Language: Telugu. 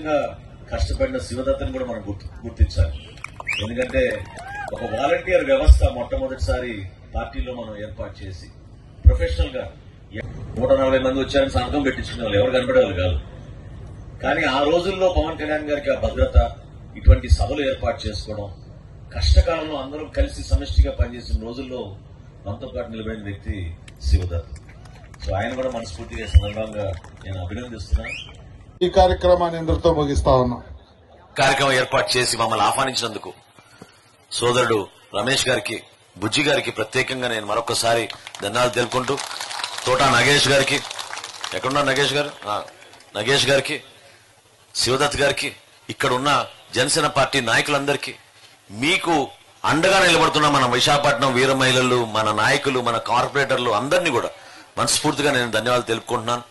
విధంగా కష్టపడిన శివదత్తని కూడా మనం గుర్తించాలి. ఎందుకంటే ఒక వాలంటీర్ వ్యవస్థ మొట్టమొదటిసారి పార్టీలో మనం ఏర్పాటు చేసి ప్రొఫెషనల్ గా 140 మంది వచ్చారని సంతకం పెట్టించిన వాళ్ళు ఎవరు కనపడేవాళ్ళు కాదు. కానీ ఆ రోజుల్లో పవన్ కళ్యాణ్ గారికి ఆ భద్రత, ఇటువంటి సభలు ఏర్పాటు చేసుకోవడం, కష్టకాలంలో అందరం కలిసి సమిష్టిగా పనిచేసిన రోజుల్లో మనతో పాటు నిలబడిన వ్యక్తి శివదత్. సో ఆయన కూడా మనస్ఫూర్తిగా సందర్భంగా నేను అభినందిస్తున్నాను. ఈ కార్యక్రమాన్ని అందరితో ముగిస్తా ఉన్నాం. కార్యక్రమం ఏర్పాటు చేసి మమ్మల్ని ఆహ్వానించినందుకు సోదరుడు రమేష్ గారికి, బుజ్జి గారికి ప్రత్యేకంగా నేను మరొకసారి ధన్యవాదాలు తెలుపుకుంటూ, తోటా నగేష్ గారికి, ఎక్కడున్నా నగేష్ గారు, నగేష్ గారికి, శివదత్ గారికి, ఇక్కడ ఉన్న జనసేన పార్టీ నాయకులందరికీ, మీకు అండగా నిలబడుతున్న మన విశాఖపట్నం వీర మహిళలు, మన నాయకులు, మన కార్పొరేటర్లు అందరినీ కూడా మనస్ఫూర్తిగా నేను ధన్యవాదాలు తెలుపుకుంటున్నాను.